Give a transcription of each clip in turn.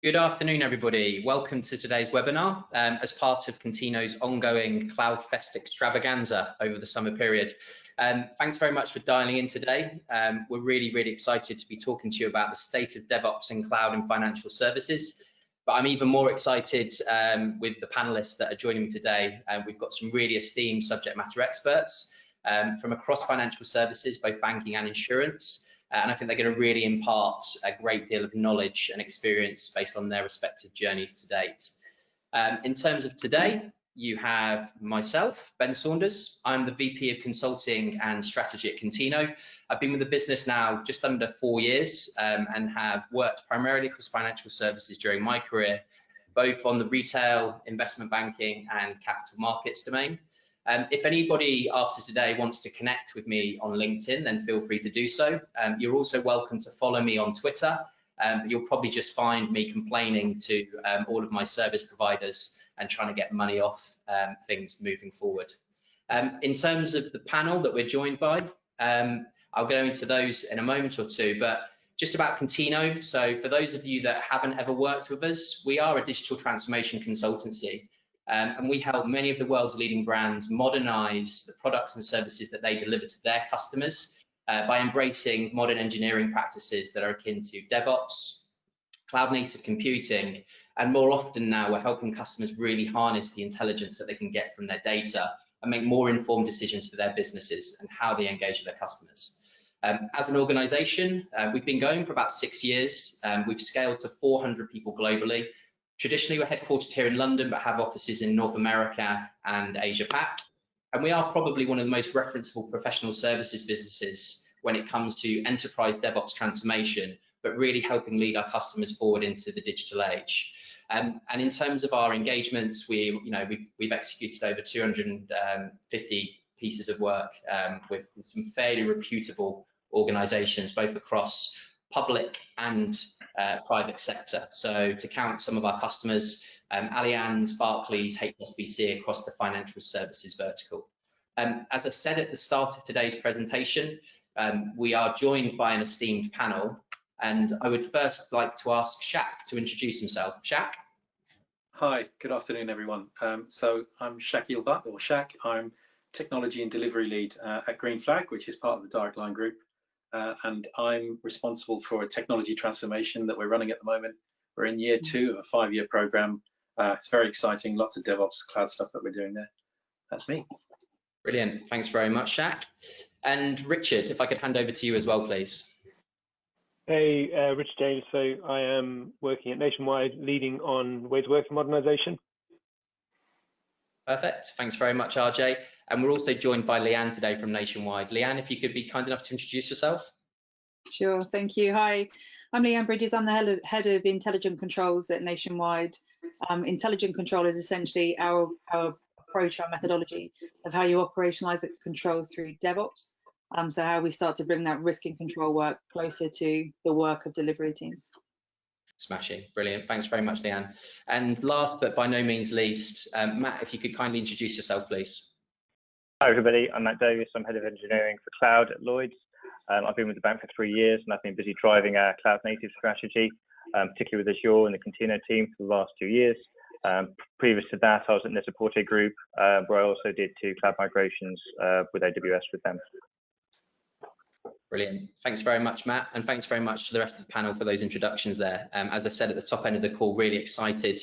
Good afternoon, everybody. Welcome to today's webinar as part of Contino's ongoing CloudFest extravaganza over the summer period. Thanks very much for dialing in today. We're really excited to be talking to you about the state of DevOps in cloud and financial services. But I'm even more excited with the panelists that are joining me today. We've got some really esteemed subject matter experts from across financial services, both banking and insurance. And I think they're going to really impart a great deal of knowledge and experience based on their respective journeys to date. In terms of today, you have myself, Ben Saunders. I'm the VP of Consulting and Strategy at Contino. I've been with the business now just under 4 years and have worked primarily across financial services during my career, both on the retail, investment banking and capital markets domain. If anybody after today wants to connect with me on LinkedIn, then feel free to do so. You're also welcome to follow me on Twitter. You'll probably just find me complaining to all of my service providers and trying to get money off things moving forward. In terms of the panel that we're joined by, I'll go into those in a moment or two, but just about Contino. So for those of you that haven't ever worked with us, we are a digital transformation consultancy. And we help many of the world's leading brands modernize the products and services that they deliver to their customers by embracing modern engineering practices that are akin to DevOps, cloud native computing, and more often now we're helping customers really harness the intelligence that they can get from their data and make more informed decisions for their businesses and how they engage with their customers. As an organization, we've been going for about 6 years. We've scaled to 400 people globally. Traditionally, we're headquartered here in London, but have offices in North America and Asia Pac. And we are probably one of the most referenceable professional services businesses when it comes to enterprise DevOps transformation, but really helping lead our customers forward into the digital age. And in terms of our engagements, we've executed over 250 pieces of work with some fairly reputable organizations, both across public and private sector. So to count some of our customers, Allianz, Barclays, HSBC across the financial services vertical. As I said at the start of today's presentation, we are joined by an esteemed panel, and I would first like to ask Shaq to introduce himself. Shaq? Hi, good afternoon, everyone. So I'm Shakil Butt, or Shaq. I'm Technology and Delivery Lead at Green Flag, which is part of the Direct Line Group. And I'm responsible for a technology transformation that we're running at the moment. We're in year 2 of a 5-year program. It's very exciting, lots of DevOps Cloud stuff that we're doing there. That's me. Brilliant, thanks very much, Shaq. And Richard, if I could hand over to you as well, please. Hey, Richard James. So I am working at Nationwide, leading on ways of working modernization. Perfect, thanks very much, RJ. And we're also joined by Leanne today from Nationwide. Leanne, if you could be kind enough to introduce yourself. Sure, thank you. Hi, I'm Leanne Bridges. I'm the head of Intelligent Controls at Nationwide. Intelligent Control is essentially our approach, our methodology of how you operationalize the control through DevOps. So how we start to bring that risk and control work closer to the work of delivery teams. Smashing, brilliant. Thanks very much, Leanne. And last but by no means least, Matt, if you could kindly introduce yourself, please. Hi everybody, I'm Matt Davis. I'm Head of Engineering for Cloud at Lloyds. I've been with the bank for 3 years and I've been busy driving our cloud native strategy, particularly with Azure and the Contino team for the last 2 years. Previous to that, I was at Net-a-Porter Group, where I also did 2 cloud migrations with AWS with them. Brilliant. Thanks very much, Matt, and thanks very much to the rest of the panel for those introductions there. As I said at the top end of the call, really excited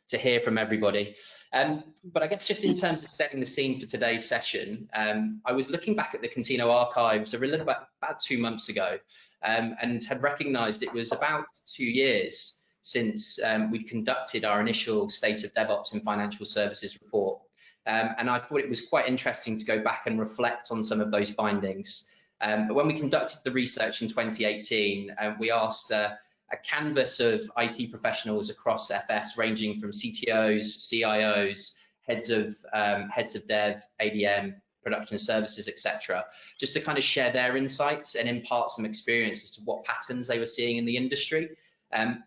to hear from everybody. But I guess just in terms of setting the scene for today's session, I was looking back at the Contino archives a little bit about 2 months ago and had recognized it was about 2 years since we conducted our initial State of DevOps in Financial Services report. And I thought it was quite interesting to go back and reflect on some of those findings. But when we conducted the research in 2018, we asked a canvas of IT professionals across FS, ranging from CTOs, CIOs, heads of dev, ADM, production services, etc., just to kind of share their insights and impart some experience as to what patterns they were seeing in the industry.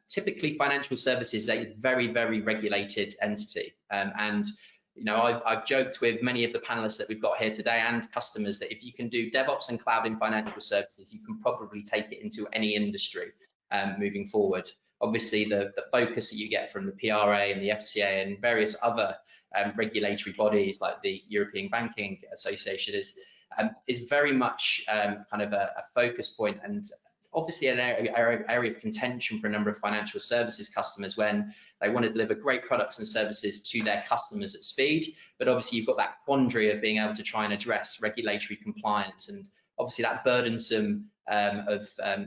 Typically, financial services is a very regulated entity, and I've joked with many of the panelists that we've got here today and customers that if you can do DevOps and cloud in financial services, you can probably take it into any industry moving forward. obviously the focus that you get from the PRA and the FCA and various other regulatory bodies like the European Banking Association is very much kind of a focus point, and obviously an area of contention for a number of financial services customers when they want to deliver great products and services to their customers at speed. But obviously you've got that quandary of being able to try and address regulatory compliance, and obviously that burdensome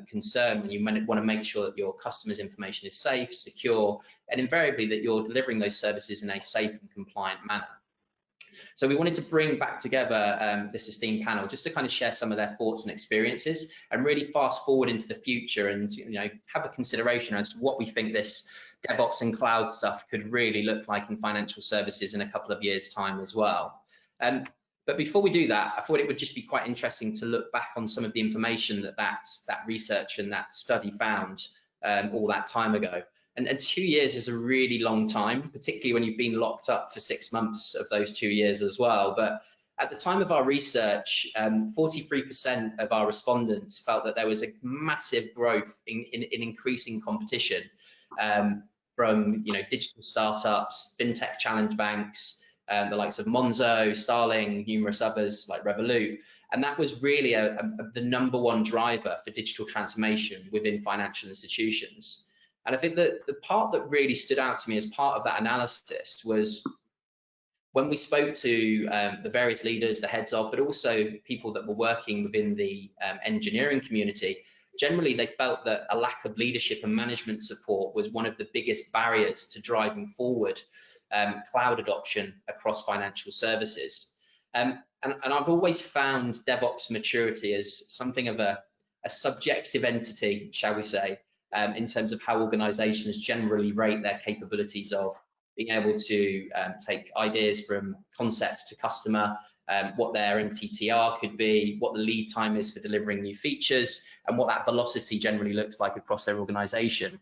concern when you want to make sure that your customers' information is safe, secure, and invariably that you're delivering those services in a safe and compliant manner. So we wanted to bring back together this esteemed panel just to kind of share some of their thoughts and experiences and really fast forward into the future and have a consideration as to what we think this DevOps and cloud stuff could really look like in financial services in a couple of years' time as well. But before we do that, I thought it would just be quite interesting to look back on some of the information that research and that study found all that time ago. And 2 years is a really long time, particularly when you've been locked up for 6 months of those 2 years as well. But at the time of our research, 43% of our respondents felt that there was a massive growth in increasing competition from digital startups, fintech challenge banks, the likes of Monzo, Starling, numerous others like Revolut. And that was really the #1 driver for digital transformation within financial institutions. And I think that the part that really stood out to me as part of that analysis was when we spoke to the various leaders, the heads of, but also people that were working within the engineering community. Generally, they felt that a lack of leadership and management support was one of the biggest barriers to driving forward cloud adoption across financial services. And I've always found DevOps maturity as something of a subjective entity, shall we say, in terms of how organizations generally rate their capabilities of being able to take ideas from concept to customer, what their MTTR could be, what the lead time is for delivering new features, and what that velocity generally looks like across their organization.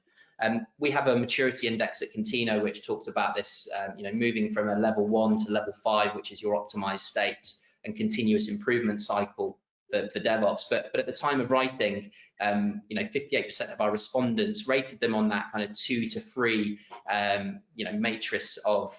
We have a maturity index at Contino which talks about this, moving from a level 1 to level 5, which is your optimized state and continuous improvement cycle for DevOps. But at the time of writing, 58% of our respondents rated them on that kind of 2 to 3, matrix of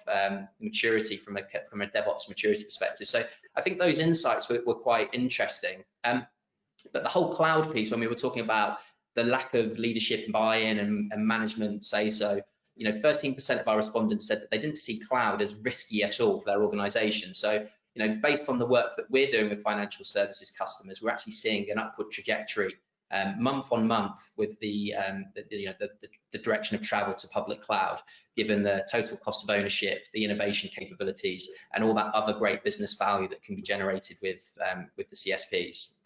maturity from a DevOps maturity perspective. So I think those insights were quite interesting. But the whole cloud piece, when we were talking about the lack of leadership buy-in and management say so, 13% of our respondents said that they didn't see cloud as risky at all for their organization. So, based on the work that we're doing with financial services customers, we're actually seeing an upward trajectory month on month with the direction of travel to public cloud, given the total cost of ownership, the innovation capabilities, and all that other great business value that can be generated with the CSPs.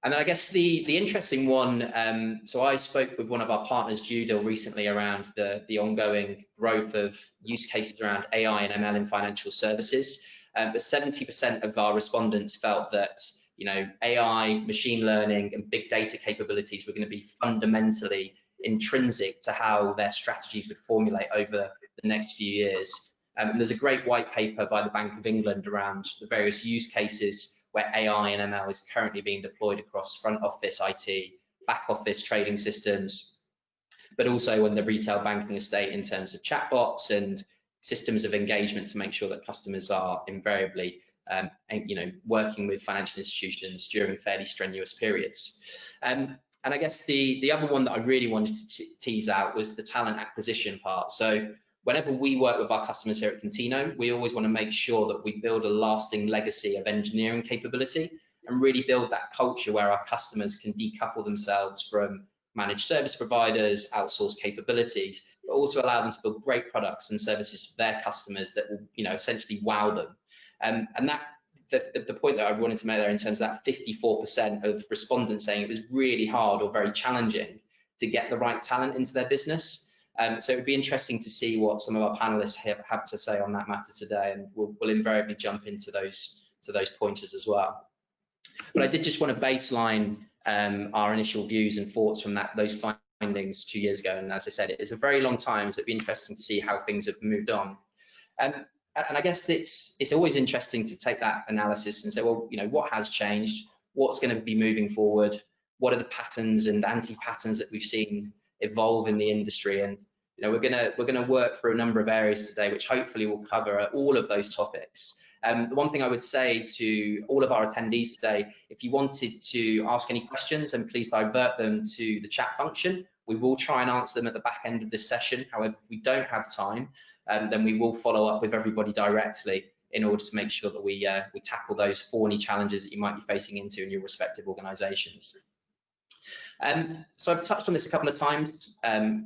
And then I guess the interesting one, so I spoke with one of our partners, Judil, recently around the ongoing growth of use cases around AI and ML in financial services. But 70% of our respondents felt that AI, machine learning, and big data capabilities were going to be fundamentally intrinsic to how their strategies would formulate over the next few years. There's a great white paper by the Bank of England around the various use cases where AI and ML is currently being deployed across front office IT, back office trading systems, but also in the retail banking estate in terms of chatbots and systems of engagement to make sure that customers are invariably working with financial institutions during fairly strenuous periods. And I guess the other one that I really wanted to tease out was the talent acquisition part. So whenever we work with our customers here at Contino, we always want to make sure that we build a lasting legacy of engineering capability and really build that culture where our customers can decouple themselves from managed service providers, outsourced capabilities, but also allow them to build great products and services for their customers that will, essentially wow them. And that the point that I wanted to make there in terms of that 54% of respondents saying it was really hard or very challenging to get the right talent into their business. So it would be interesting to see what some of our panelists have to say on that matter today, and we'll invariably jump into those pointers as well. But I did just want to baseline our initial views and thoughts from those findings 2 years ago. And as I said, it is a very long time, so it'd be interesting to see how things have moved on. And I guess it's always interesting to take that analysis and say, well, what has changed? What's going to be moving forward? what are the patterns and anti-patterns that we've seen evolve in the industry. And we're gonna work through a number of areas today, which hopefully will cover all of those topics. The one thing I would say to all of our attendees today, if you wanted to ask any questions, then please divert them to the chat function. We will try and answer them at the back end of this session. However, if we don't have time, then we will follow up with everybody directly in order to make sure that we tackle those thorny challenges that you might be facing into in your respective organisations. So I've touched on this a couple of times. 2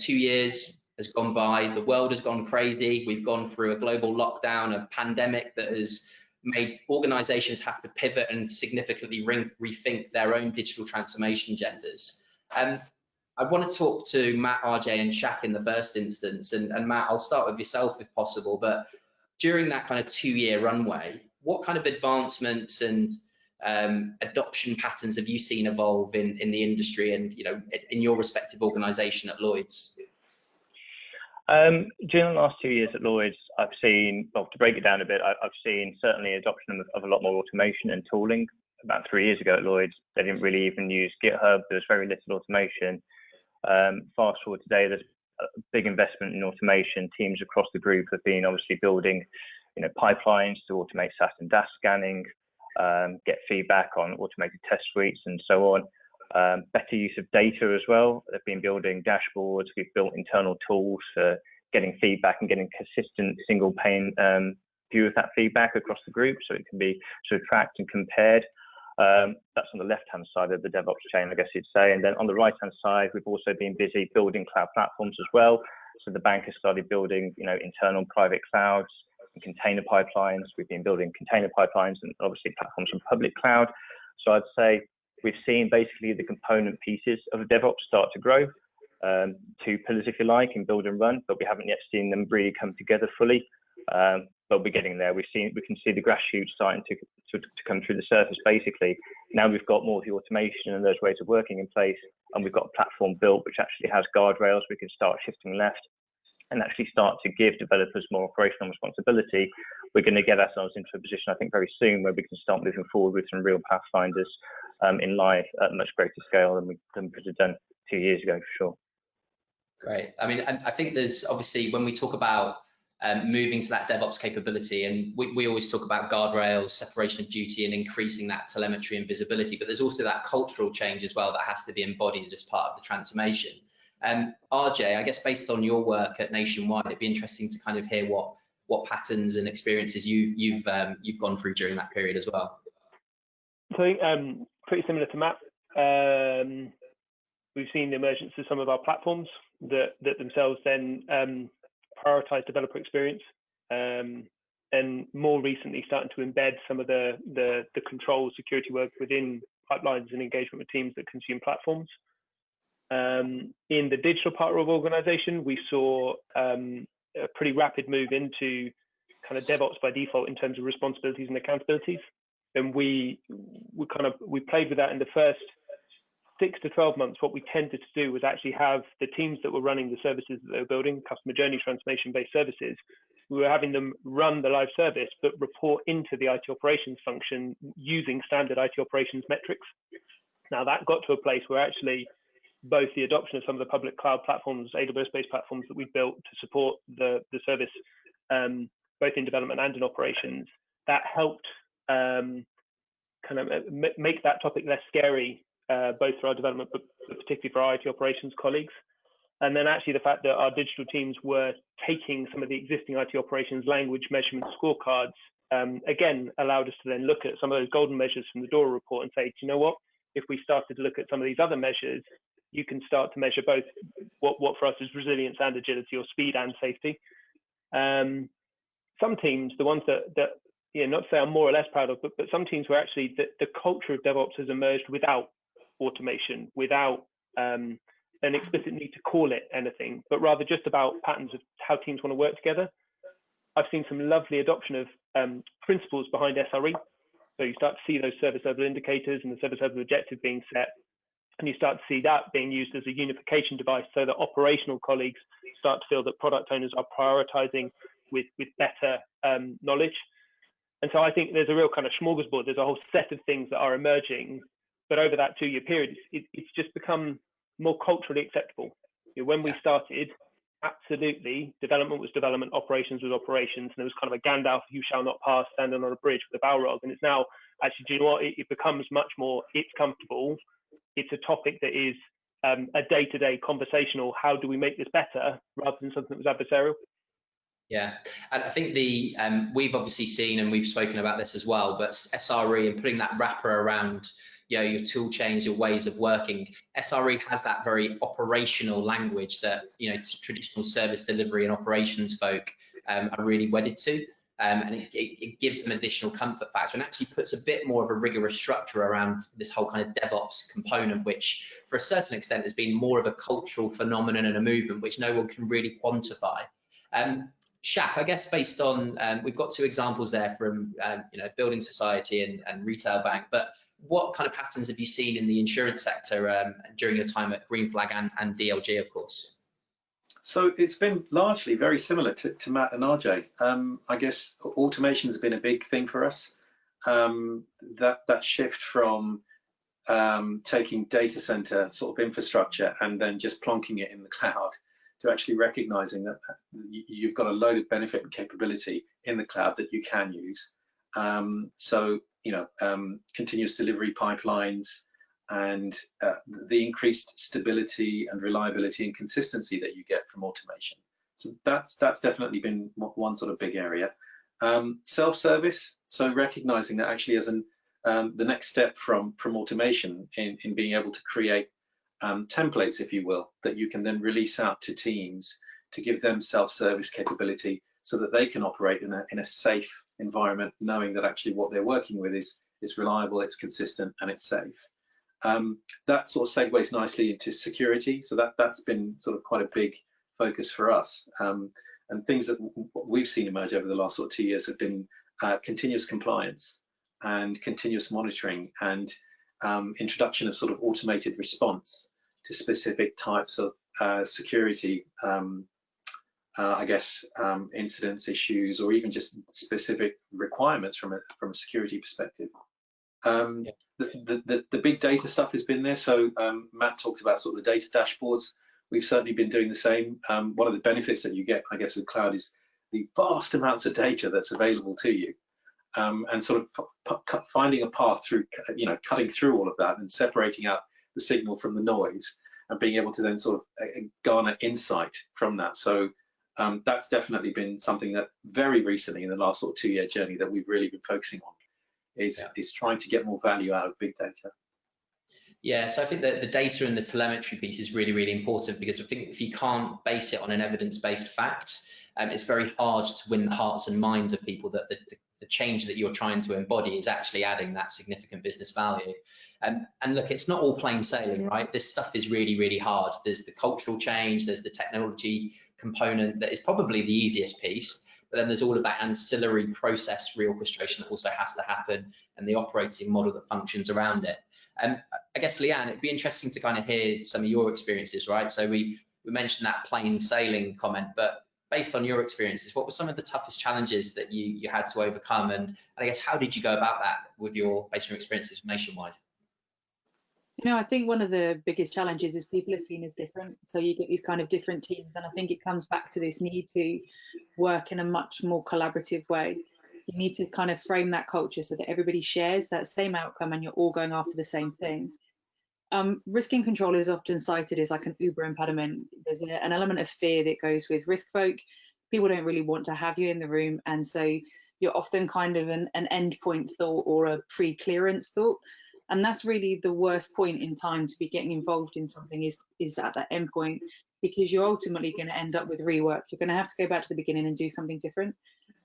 years has gone by, the world has gone crazy. We've gone through a global lockdown, a pandemic that has made organisations have to pivot and significantly rethink their own digital transformation agendas. I want to talk to Matt, RJ, and Shaq in the first instance. And Matt, I'll start with yourself if possible. But during that kind of 2-year runway, what kind of advancements and adoption patterns have you seen evolve in the industry and in your respective organisation at Lloyds? During the last 2 years at Lloyds, I've seen, well, to break it down a bit, I've seen certainly adoption of a lot more automation and tooling. About 3 years ago at Lloyds, they didn't really even use GitHub. There was very little automation. Fast forward today, there's a big investment in automation. Teams across the group have been obviously building, pipelines to automate SAS and DAS scanning, get feedback on automated test suites and so on. Better use of data as well. They've been building dashboards. We've built internal tools for getting feedback and getting consistent single pane view of that feedback across the group, so it can be sort of tracked and compared. That's on the left-hand side of the DevOps chain, I guess you'd say. And then on the right-hand side, we've also been busy building cloud platforms as well. So the bank has started building, internal private clouds and container pipelines. We've been building container pipelines and obviously platforms on public cloud. So I'd say we've seen basically the component pieces of DevOps start to grow, 2 pillars, if you like, in build and run, but we haven't yet seen them really come together fully. But we're getting there. We can see the grass shoots starting to come through the surface. Basically, now we've got more of the automation and those ways of working in place, and we've got a platform built which actually has guardrails. We can start shifting left and actually start to give developers more operational responsibility. We're going to get ourselves into a position, I think, very soon where we can start moving forward with some real pathfinders in live at a much greater scale than we could have done 2 years ago, for sure. Great. I mean, I think there's obviously, when we talk about moving to that DevOps capability, and we always talk about guardrails, separation of duty, and increasing that telemetry and visibility, but there's also that cultural change as well that has to be embodied as part of the transformation. RJ, I guess based on your work at Nationwide, it'd be interesting to kind of hear what patterns and experiences you've gone through during that period as well. So pretty similar to Matt. We've seen the emergence of some of our platforms that themselves then prioritize developer experience, and more recently starting to embed some of the control security work within pipelines and engagement with teams that consume platforms. In the digital part of organization, we saw a pretty rapid move into kind of DevOps by default in terms of responsibilities and accountabilities. And we played with that in the first 6 to 12 months. What we tended to do was actually have the teams that were running the services that they were building, customer journey transformation based services, we were having them run the live service, but report into the IT operations function using standard IT operations metrics. Now that got to a place where actually both the adoption of some of the public cloud platforms, AWS-based platforms that we built to support the service, both in development and in operations, that helped kind of make that topic less scary, both for our development, but particularly for our IT operations colleagues. And then actually the fact that our digital teams were taking some of the existing IT operations language measurement scorecards, again, allowed us to then look at some of those golden measures from the DORA report and say, do you know what, if we started to look at some of these other measures, you can start to measure both what for us is resilience and agility, or speed and safety. Some teams, the ones that not to say I'm more or less proud of, but some teams where actually the culture of DevOps has emerged without automation, without an explicit need to call it anything, but rather just about patterns of how teams want to work together. I've seen some lovely adoption of principles behind SRE. So you start to see those service level indicators and the service level objective being set, and you start to see that being used as a unification device so that operational colleagues start to feel that product owners are prioritizing with better knowledge. And so I think there's a real kind of smorgasbord. There's a whole set of things that are emerging but over that 2-year period, it's just become more culturally acceptable. When we started, absolutely, development was development, operations was operations, and there was kind of a Gandalf, you shall not pass, standing on a bridge with a Balrog. And it's now, actually, do you know what? It becomes much more, it's comfortable. It's a topic that is a day-to-day conversational, how do we make this better, rather than something that was adversarial. Yeah, and I think we've obviously seen, and we've spoken about this as well, but SRE and putting that wrapper around, your tool chains, your ways of working. SRE has that very operational language that, traditional service delivery and operations folk are really wedded to. And it gives them additional comfort factor and actually puts a bit more of a rigorous structure around this whole kind of DevOps component, which for a certain extent has been more of a cultural phenomenon and a movement which no one can really quantify. Shaq, I guess based on, we've got 2 examples there from, building society and retail bank, but what kind of patterns have you seen in the insurance sector during your time at Green Flag and DLG, of course? So it's been largely very similar to Matt and RJ. I guess automation has been a big thing for us. That shift from taking data center sort of infrastructure and then just plonking it in the cloud to actually recognizing that you've got a load of benefit and capability in the cloud that you can use. Continuous delivery pipelines and the increased stability and reliability and consistency that you get from automation. So that's definitely been one sort of big area. Self-service, so recognizing that actually as the next step from automation in being able to create templates, if you will, that you can then release out to teams to give them self-service capability so that they can operate in a safe environment, knowing that actually what they're working with is reliable, it's consistent, and it's safe. That sort of segues nicely into security. So that's been sort of quite a big focus for us. And things that we've seen emerge over the last sort of 2 years have been continuous compliance and continuous monitoring and introduction of sort of automated response to specific types of security, incidents, issues, or even just specific requirements from a security perspective. The big data stuff has been there. So Matt talked about sort of the data dashboards. We've certainly been doing the same. One of the benefits that you get, I guess, with cloud is the vast amounts of data that's available to you, and sort of finding a path through, cutting through all of that and separating out the signal from the noise and being able to then sort of garner insight from that. So that's definitely been something that very recently in the last sort of 2-year journey that we've really been focusing on is trying to get more value out of big data. Yeah, so I think that the data and the telemetry piece is really, really important, because I think if you can't base it on an evidence-based fact, it's very hard to win the hearts and minds of people that the change that you're trying to embody is actually adding that significant business value. And look, it's not all plain sailing, right? This stuff is really, really hard. There's the cultural change, there's the technology component that is probably the easiest piece, but then there's all of that ancillary process reorchestration that also has to happen, and the operating model that functions around it. I guess, Leanne, it'd be interesting to kind of hear some of your experiences, right? So we mentioned that plain sailing comment, but based on your experiences, what were some of the toughest challenges that you had to overcome? And I guess, how did you go about that based on your experiences nationwide? I think one of the biggest challenges is people are seen as different. So you get these kind of different teams. And I think it comes back to this need to work in a much more collaborative way. You need to kind of frame that culture so that everybody shares that same outcome and you're all going after the same thing. Risk and control is often cited as like an uber impediment. There's an element of fear that goes with risk folk. People don't really want to have you in the room. And so you're often kind of an endpoint thought or a pre-clearance thought. And that's really the worst point in time to be getting involved in something is at that endpoint, because you're ultimately going to end up with rework. You're going to have to go back to the beginning and do something different.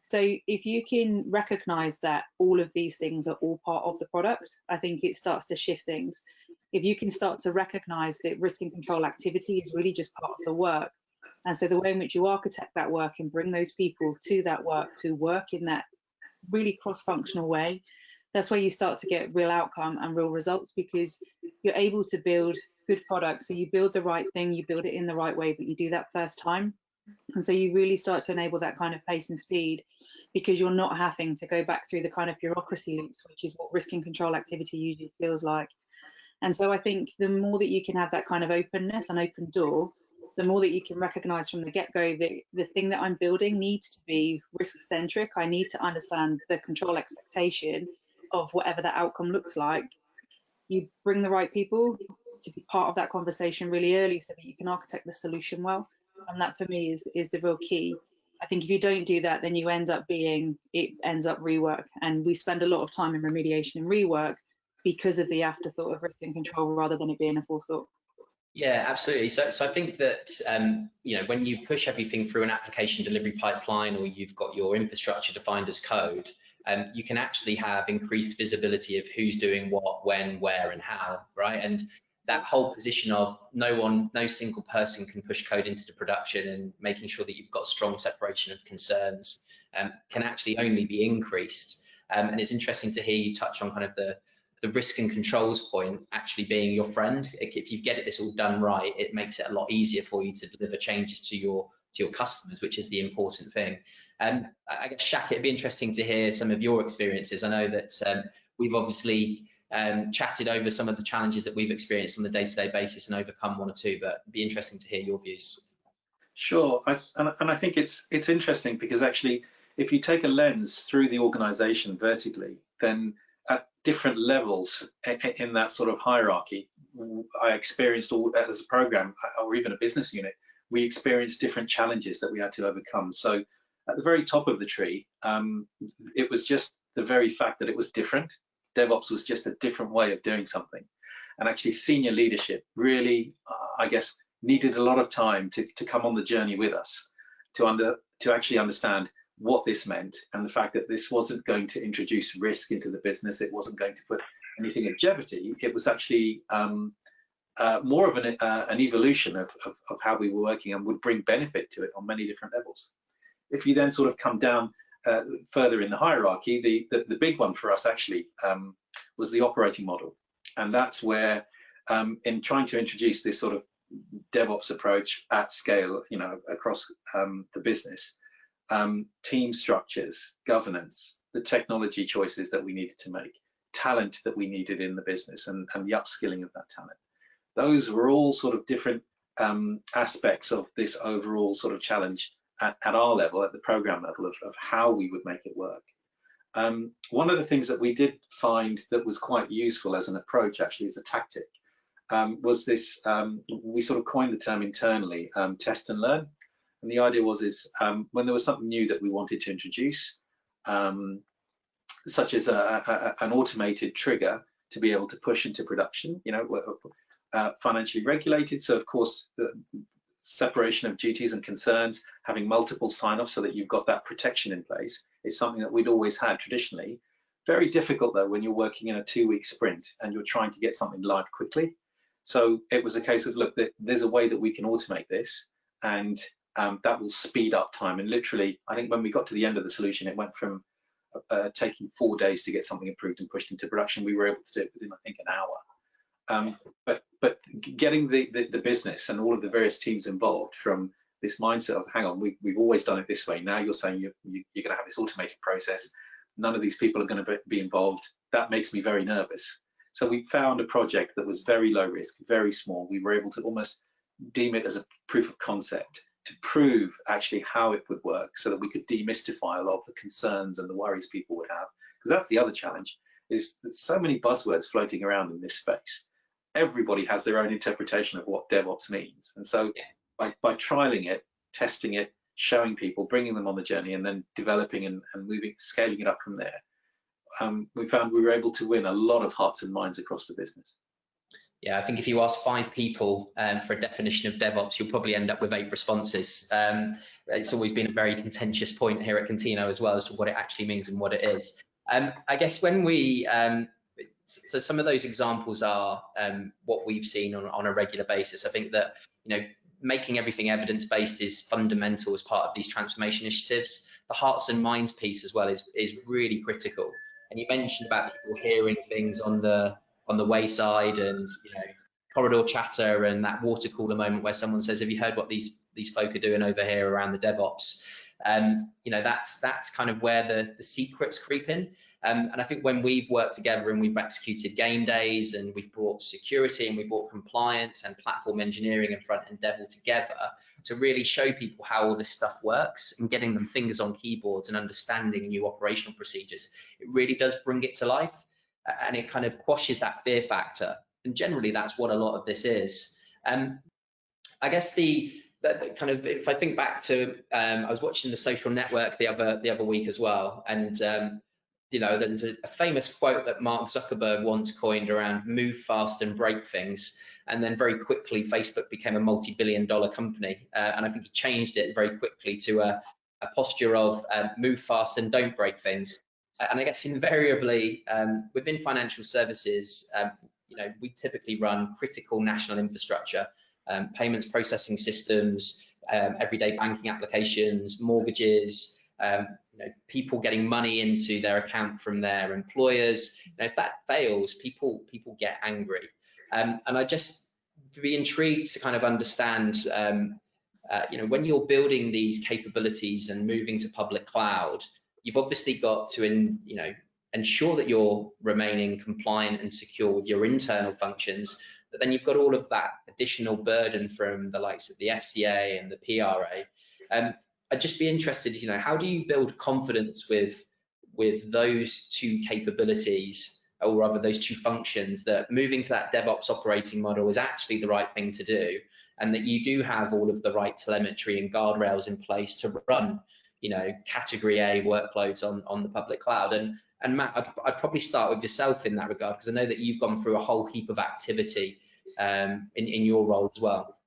So if you can recognize that all of these things are all part of the product, I think it starts to shift things. If you can start to recognize that risk and control activity is really just part of the work, and so the way in which you architect that work and bring those people to that work to work in that really cross-functional way, that's where you start to get real outcome and real results, because you're able to build good products. So you build the right thing, you build it in the right way, but you do that first time. And so you really start to enable that kind of pace and speed, because you're not having to go back through the kind of bureaucracy loops, which is what risk and control activity usually feels like. And so I think the more that you can have that kind of openness and open door, the more that you can recognize from the get-go that the thing that I'm building needs to be risk-centric. I need to understand the control expectation of whatever that outcome looks like. You bring the right people to be part of that conversation really early so that you can architect the solution well. And that for me is the real key. I think if you don't do that, then it ends up rework. And we spend a lot of time in remediation and rework because of the afterthought of risk and control rather than it being a forethought. Yeah, absolutely. So I think that when you push everything through an application delivery pipeline, or you've got your infrastructure defined as code, you can actually have increased visibility of who's doing what, when, where, and how, right? And that whole position of no single person can push code into the production, and making sure that you've got strong separation of concerns can actually only be increased. And it's interesting to hear you touch on kind of the risk and controls point actually being your friend. If you get this all done right, it makes it a lot easier for you to deliver changes to your customers, which is the important thing. I guess, Shaq, it'd be interesting to hear some of your experiences. I know that we've obviously chatted over some of the challenges that we've experienced on the day-to-day basis and overcome one or two, but it'd be interesting to hear your views. Sure, and I think it's interesting because actually, if you take a lens through the organization vertically, then at different levels in that sort of hierarchy, I experienced all as a program or even a business unit, we experienced different challenges that we had to overcome. So at the very top of the tree, it was just the very fact that it was different. DevOps was just a different way of doing something. And actually senior leadership really, I guess, needed a lot of time to come on the journey with us to actually understand what this meant, and the fact that this wasn't going to introduce risk into the business, it wasn't going to put anything in jeopardy. It was actually more of an evolution of how we were working, and would bring benefit to it on many different levels. If you then sort of come down further in the hierarchy, the big one for us actually was the operating model, and that's where in trying to introduce this sort of DevOps approach at scale, across the business, team structures, governance, the technology choices that we needed to make, talent that we needed in the business, and the upskilling of that talent. Those were all sort of different aspects of this overall sort of challenge at our level, at the program level, of how we would make it work. One of the things that we did find that was quite useful as an approach, actually, as a tactic, was this, we sort of coined the term internally, test and learn. And the idea was when there was something new that we wanted to introduce, such as an automated trigger to be able to push into production, financially regulated. So of course, the separation of duties and concerns, having multiple sign-offs so that you've got that protection in place, is something that we'd always had traditionally. Very difficult though when you're working in a 2-week sprint and you're trying to get something live quickly. So it was a case of, look, there's a way that we can automate this, and that will speed up time. And literally, I think when we got to the end of the solution, it went from taking 4 days to get something approved and pushed into production. We were able to do it within, I think, an hour. But getting the business and all of the various teams involved from this mindset of, hang on, we've always done it this way. Now you're saying you're going to have this automated process. None of these people are going to be involved. That makes me very nervous. So we found a project that was very low risk, very small. We were able to almost deem it as a proof of concept to prove actually how it would work, so that we could demystify a lot of the concerns and the worries people would have. Because that's the other challenge, is that so many buzzwords floating around in this space. Everybody has their own interpretation of what DevOps means. And so by trialing it, testing it, showing people, bringing them on the journey, and then developing and moving, scaling it up from there, we found we were able to win a lot of hearts and minds across the business. Yeah, I think if you ask 5 people for a definition of DevOps, you'll probably end up with 8 responses. It's always been a very contentious point here at Contino as well as to what it actually means and what it is. I guess when we, so some of those examples are what we've seen on a regular basis. I think that, making everything evidence-based is fundamental as part of these transformation initiatives. The hearts and minds piece as well is really critical. And you mentioned about people hearing things on the wayside, and corridor chatter, and that water cooler moment where someone says, have you heard what these folk are doing over here around the DevOps? That's kind of where the secrets creep in. And I think when we've worked together and we've executed game days and we've brought security and we've brought compliance and platform engineering and front end dev all together to really show people how all this stuff works and getting them fingers on keyboards and understanding new operational procedures, it really does bring it to life, and it kind of quashes that fear factor. And generally, that's what a lot of this is. I guess the kind of, if I think back to, I was watching The Social Network the other week as well, and there's a famous quote that Mark Zuckerberg once coined around move fast and break things, and then very quickly Facebook became a multi-billion-dollar company, and I think he changed it very quickly to a posture of move fast and don't break things. And I guess invariably within financial services, we typically run critical national infrastructure, payments processing systems, everyday banking applications, mortgages, people getting money into their account from their employers. If that fails, people get angry. And I just be intrigued to kind of understand, when you're building these capabilities and moving to public cloud, you've obviously got to, ensure that you're remaining compliant and secure with your internal functions, but then you've got all of that additional burden from the likes of the FCA and the PRA. I'd just be interested, how do you build confidence with those two capabilities, or rather those two functions, that moving to that DevOps operating model is actually the right thing to do, and that you do have all of the right telemetry and guardrails in place to run, category A workloads on the public cloud? And Matt, I'd probably start with yourself in that regard, because I know that you've gone through a whole heap of activity in your role as well.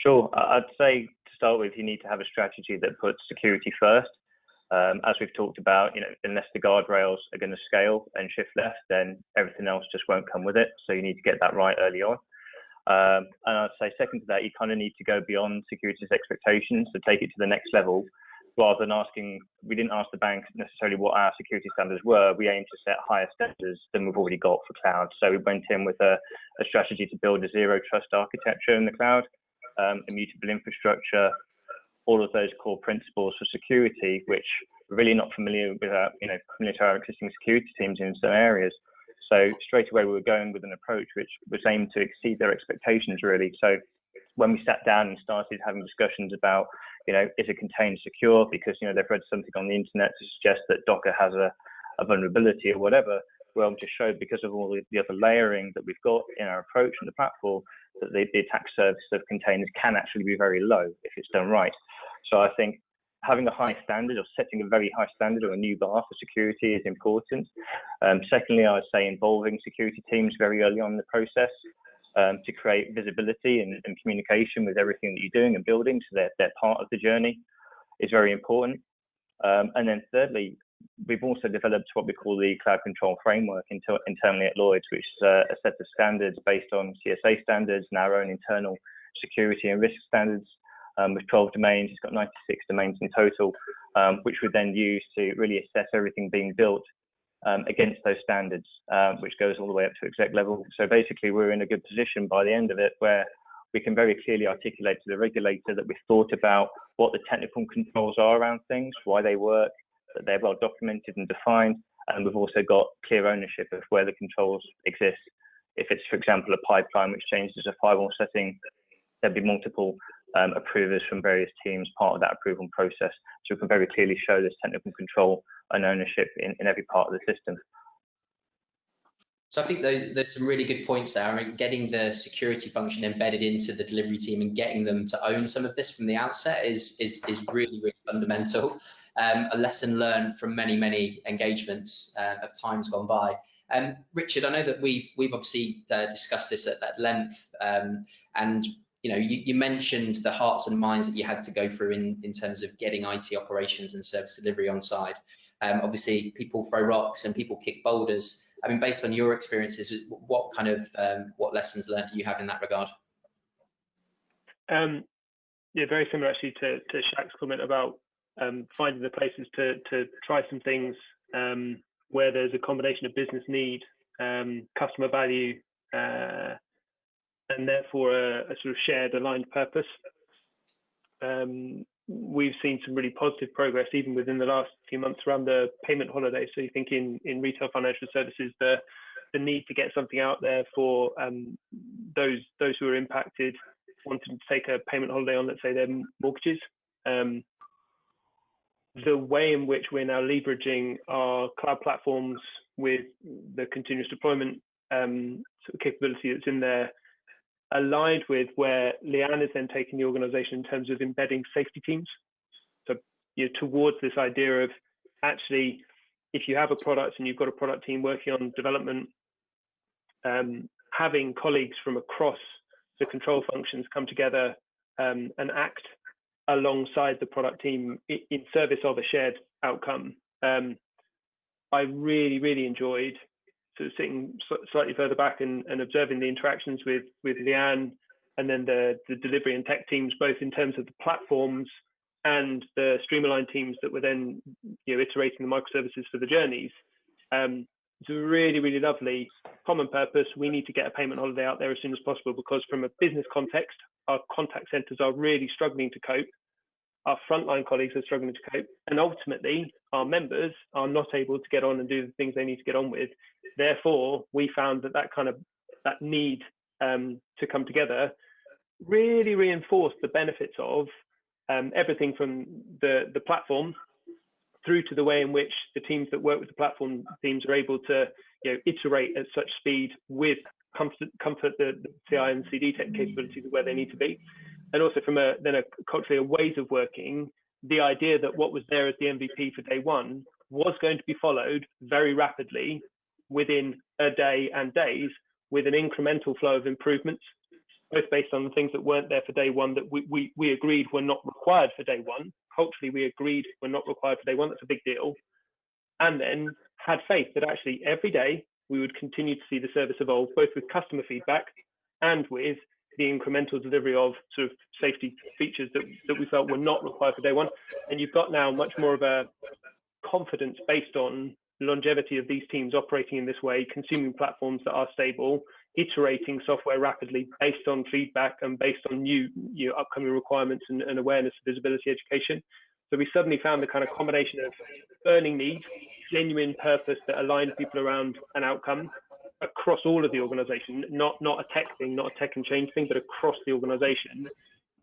Sure. I'd say to start with, you need to have a strategy that puts security first. As we've talked about, unless the guardrails are going to scale and shift left, then everything else just won't come with it. So you need to get that right early on. And I'd say second to that, you kind of need to go beyond security's expectations to take it to the next level, rather than we didn't ask the bank necessarily what our security standards were. We aimed to set higher standards than we've already got for cloud. So we went in with a strategy to build a zero trust architecture in the cloud, immutable infrastructure, all of those core principles for security, which we're really not familiar with, familiar to our existing security teams in some areas. So straight away we were going with an approach which was aimed to exceed their expectations, really. So when we sat down and started having discussions about, is a container secure, because they've read something on the internet to suggest that Docker has a vulnerability or whatever, well, just showed, because of all the other layering that we've got in our approach and the platform, that the attack surface of containers can actually be very low if it's done right. So I think having a high standard, or setting a very high standard or a new bar for security, is important. Secondly, I'd say involving security teams very early on in the process to create visibility and communication with everything that you're doing and building, so they're part of the journey, is very important. And then thirdly, we've also developed what we call the Cloud Control Framework internally at Lloyds, which is a set of standards based on CSA standards and our own internal security and risk standards, with 12 domains. It's got 96 domains in total, which we then use to really assess everything being built against those standards, which goes all the way up to exec level. So basically, we're in a good position by the end of it, where we can very clearly articulate to the regulator that we've thought about what the technical controls are around things, why they work, that they're well documented and defined, and we've also got clear ownership of where the controls exist. If it's, for example, a pipeline which changes a firewall setting, there'll be multiple approvers from various teams part of that approval process. So we can very clearly show this technical control and ownership in every part of the system. So I think there's some really good points there. I mean, getting the security function embedded into the delivery team and getting them to own some of this from the outset is really, really fundamental. A lesson learned from many engagements of times gone by. Richard, I know that we've obviously discussed this at length, and you mentioned the hearts and minds that you had to go through in terms of getting IT operations and service delivery on side. Obviously, people throw rocks and people kick boulders. I mean, based on your experiences, what kind of what lessons learned do you have in that regard? Yeah, very similar actually to Shaq's comment about finding the places to try some things where there's a combination of business need, customer value, and therefore a sort of shared aligned purpose. we've seen some really positive progress even within the last few months around the payment holiday. So you think in retail financial services, the need to get something out there for those who are impacted, wanting to take a payment holiday on, let's say, their mortgages. The way in which we're now leveraging our cloud platforms with the continuous deployment sort of capability that's in there, aligned with where Leanne is then taking the organization in terms of embedding safety teams. So towards this idea of actually, if you have a product and you've got a product team working on development, having colleagues from across the control functions come together and act alongside the product team in service of a shared outcome. I really enjoyed sort of sitting slightly further back and observing the interactions with Leanne, and then the delivery and tech teams, both in terms of the platforms and the streamlined teams that were then iterating the microservices for the journeys. It's a really lovely common purpose. We need to get a payment holiday out there as soon as possible, because from a business context, our contact centers are really struggling to cope. Our frontline colleagues are struggling to cope, and ultimately our members are not able to get on and do the things they need to get on with. Therefore, we found that need to come together really reinforced the benefits of everything from the platform through to the way in which the teams that work with the platform teams are able to iterate at such speed with comfort the CI and CD tech capabilities of where they need to be. And also from culturally a ways of working, the idea that what was there as the MVP for day one was going to be followed very rapidly within a day and days with an incremental flow of improvements, both based on the things that weren't there for day one that we agreed were not required for day one. Culturally, we agreed were not required for day one. That's a big deal. And then had faith that actually every day we would continue to see the service evolve, both with customer feedback and with the incremental delivery of sort of safety features that we felt were not required for day one. And you've got now much more of a confidence based on longevity of these teams operating in this way, consuming platforms that are stable, iterating software rapidly based on feedback and based on new upcoming requirements and awareness, visibility, education. So we suddenly found the kind of combination of burning need, genuine purpose that aligned people around an outcome across all of the organization, not a tech thing, not a tech and change thing, but across the organization,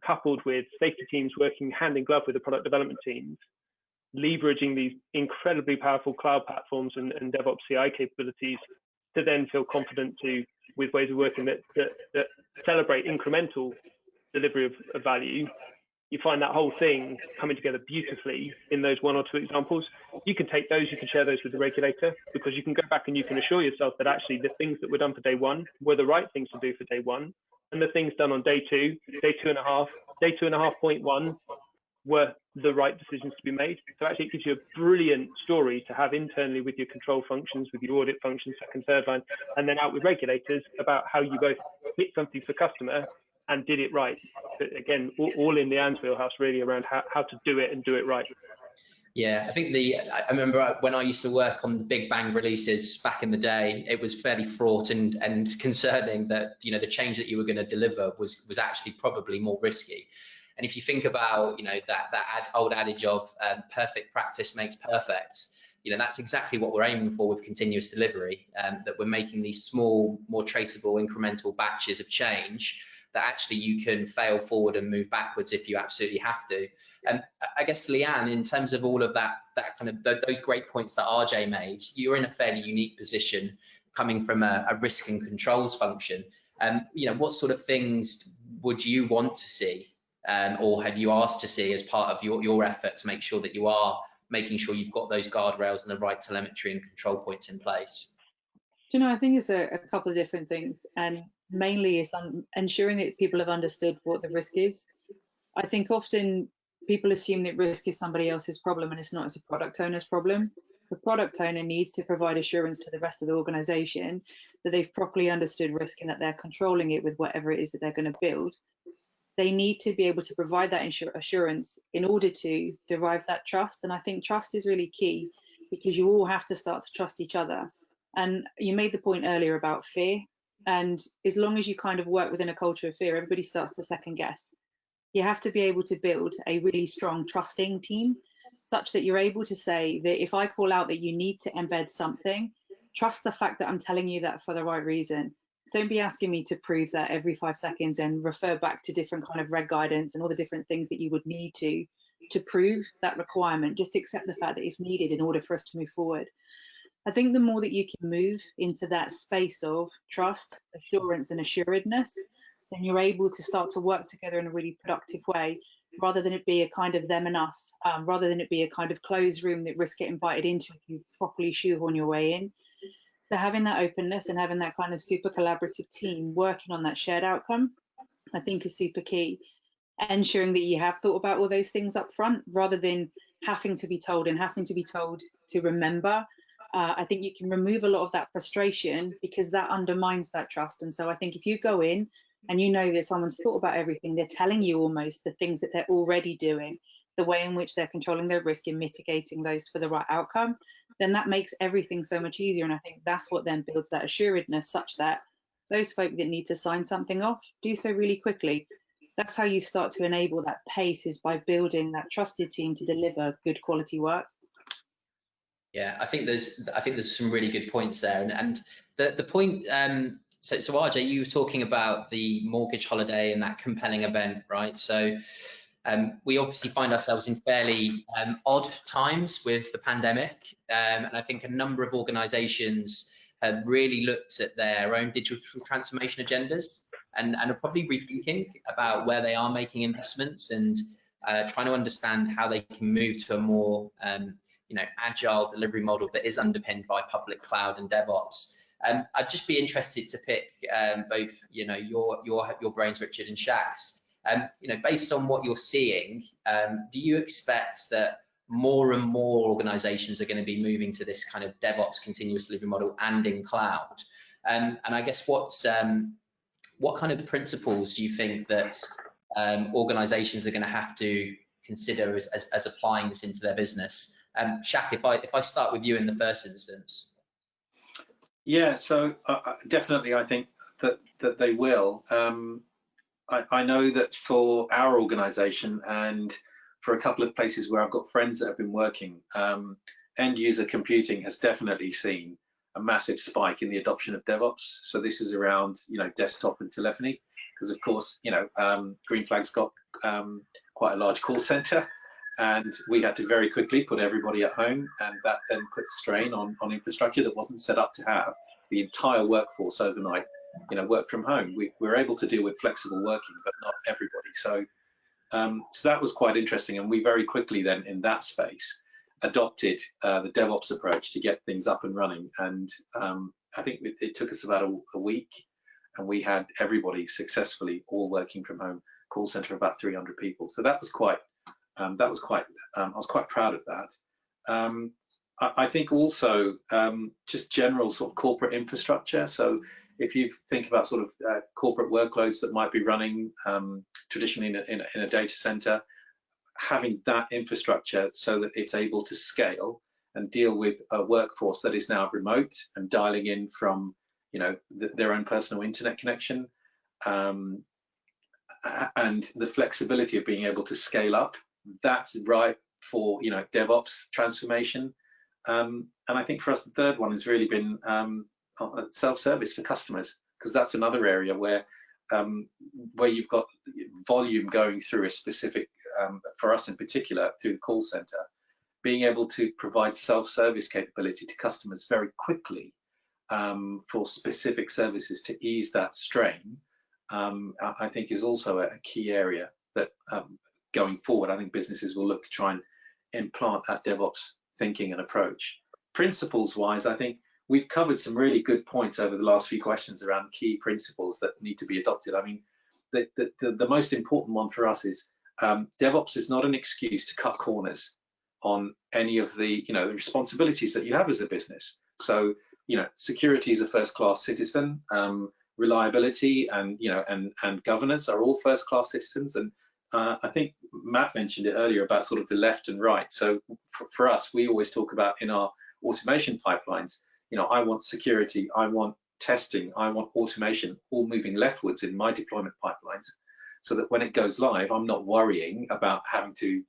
coupled with safety teams working hand in glove with the product development teams, leveraging these incredibly powerful cloud platforms and DevOps CI capabilities to then feel confident with ways of working that celebrate incremental delivery of value. You find that whole thing coming together beautifully in those one or two examples. You can take those, you can share those with the regulator, because you can go back and you can assure yourself that actually the things that were done for day one were the right things to do for day one, and the things done on day 2, day 2.5, day 2.5.1 were the right decisions to be made. So actually it gives you a brilliant story to have internally with your control functions, with your audit functions, second, third line, and then out with regulators about how you both hit something for customer and did it right. But again, all in Leanne's wheelhouse really around how to do it and do it right. Yeah, I think I remember when I used to work on the big bang releases back in the day, it was fairly fraught and concerning that the change that you were going to deliver was actually probably more risky. And if you think about that old adage of perfect practice makes perfect, that's exactly what we're aiming for with continuous delivery, that we're making these small, more traceable incremental batches of change that actually you can fail forward and move backwards if you absolutely have to. And I guess, Leanne, in terms of all of that kind of those great points that RJ made, you're in a fairly unique position coming from a risk and controls function. What sort of things would you want to see, or have you asked to see as part of your effort to make sure that you are making sure you've got those guardrails and the right telemetry and control points in place? I think it's a couple of different things, and mainly it's ensuring that people have understood what the risk is. I think often people assume that risk is somebody else's problem, and it's not. It's a product owner's problem. The product owner needs to provide assurance to the rest of the organization that they've properly understood risk and that they're controlling it with whatever it is that they're going to build. They need to be able to provide that assurance in order to derive that trust. And I think trust is really key, because you all have to start to trust each other. And you made the point earlier about fear. And as long as you kind of work within a culture of fear, everybody starts to second guess. you have to be able to build a really strong trusting team, such that you're able to say that if I call out that you need to embed something, trust the fact that I'm telling you that for the right reason. Don't be asking me to prove that every 5 seconds and refer back to different kind of reg guidance and all the different things that you would need to prove that requirement. Just accept the fact that it's needed in order for us to move forward. I think the more that you can move into that space of trust, assurance, and assuredness, then you're able to start to work together in a really productive way, rather than it be a kind of them and us, rather than it be a kind of closed room that risks getting invited into if you properly shoehorn your way in. So having that openness and having that kind of super collaborative team working on that shared outcome, I think is super key. Ensuring that you have thought about all those things up front, rather than having to be told to remember. I think you can remove a lot of that frustration, because that undermines that trust. And so I think if you go in and you know that someone's thought about everything, they're telling you almost the things that they're already doing, the way in which they're controlling their risk and mitigating those for the right outcome, then that makes everything so much easier. And I think that's what then builds that assuredness, such that those folk that need to sign something off do so really quickly. That's how you start to enable that pace, is by building that trusted team to deliver good quality work. Yeah, I think there's some really good points there, and the point. So RJ, you were talking about the mortgage holiday and that compelling event, right? So we obviously find ourselves in fairly odd times with the pandemic, and I think a number of organisations have really looked at their own digital transformation agendas and are probably rethinking about where they are making investments and trying to understand how they can move to a more agile delivery model that is underpinned by public cloud and DevOps. I'd just be interested to pick both, your brains, Richard, and Shaq's. Based on what you're seeing, do you expect that more and more organizations are going to be moving to this kind of DevOps continuous delivery model and in cloud? And I guess what kind of principles do you think that organizations are going to have to consider as applying this into their business? Shaq, if I start with you in the first instance. Yeah, so definitely I think that they will. I know that for our organization and for a couple of places where I've got friends that have been working, end user computing has definitely seen a massive spike in the adoption of DevOps. So this is around, desktop and telephony, because of course, Green Flag's got quite a large call center, and we had to very quickly put everybody at home, and that then put strain on infrastructure that wasn't set up to have the entire workforce overnight work from home. We were able to deal with flexible working, but not everybody. So that was quite interesting, and we very quickly then in that space adopted the DevOps approach to get things up and running. And I think it took us about a week, and we had everybody successfully all working from home. Call center of about 300 people. So that was quite. I was quite proud of that. I think also just general sort of corporate infrastructure. So if you think about sort of corporate workloads that might be running traditionally in a data center, having that infrastructure so that it's able to scale and deal with a workforce that is now remote and dialing in from their own personal internet connection, and the flexibility of being able to scale up, that's right for DevOps transformation. And I think for us the third one has really been self-service for customers, because that's another area where you've got volume going through a specific, for us in particular, through the call center, being able to provide self-service capability to customers very quickly for specific services to ease that strain, I think is also a key area that going forward, I think businesses will look to try and implant that DevOps thinking and approach. Principles wise, I think we've covered some really good points over the last few questions around key principles that need to be adopted. I mean, the most important one for us is DevOps is not an excuse to cut corners on any of the the responsibilities that you have as a business. So security is a first-class citizen, reliability and and governance are all first-class citizens. And I think Matt mentioned it earlier about sort of the left and right. So for us, we always talk about in our automation pipelines, I want security, I want testing, I want automation, all moving leftwards in my deployment pipelines. so that when it goes live, I'm not worrying about having to,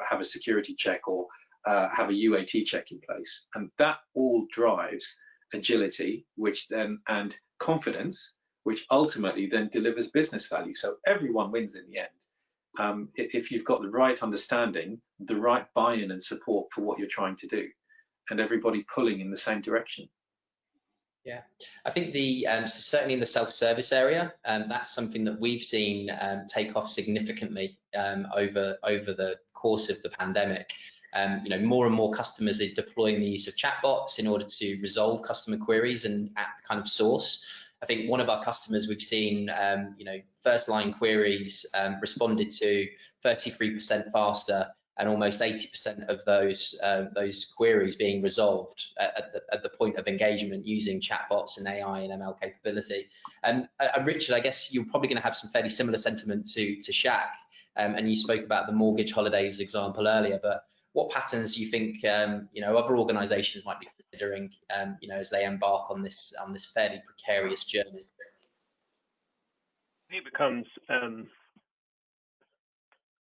have a security check or have a UAT check in place. And that all drives agility, and confidence, which ultimately then delivers business value. So everyone wins in the end. If you've got the right understanding, the right buy-in and support for what you're trying to do, and everybody pulling in the same direction. Yeah, I think certainly in the self-service area, that's something that we've seen take off significantly over the course of the pandemic. More and more customers are deploying the use of chatbots in order to resolve customer queries and at kind of source. I think one of our customers we've seen, first line queries responded to 33% faster, and almost 80% of those queries being resolved at the point of engagement using chatbots and AI and ML capability. And Richard, I guess you're probably going to have some fairly similar sentiment to Shaq, and you spoke about the mortgage holidays example earlier. But what patterns do you think other organisations might be considering, as they embark on this fairly precarious journey? It becomes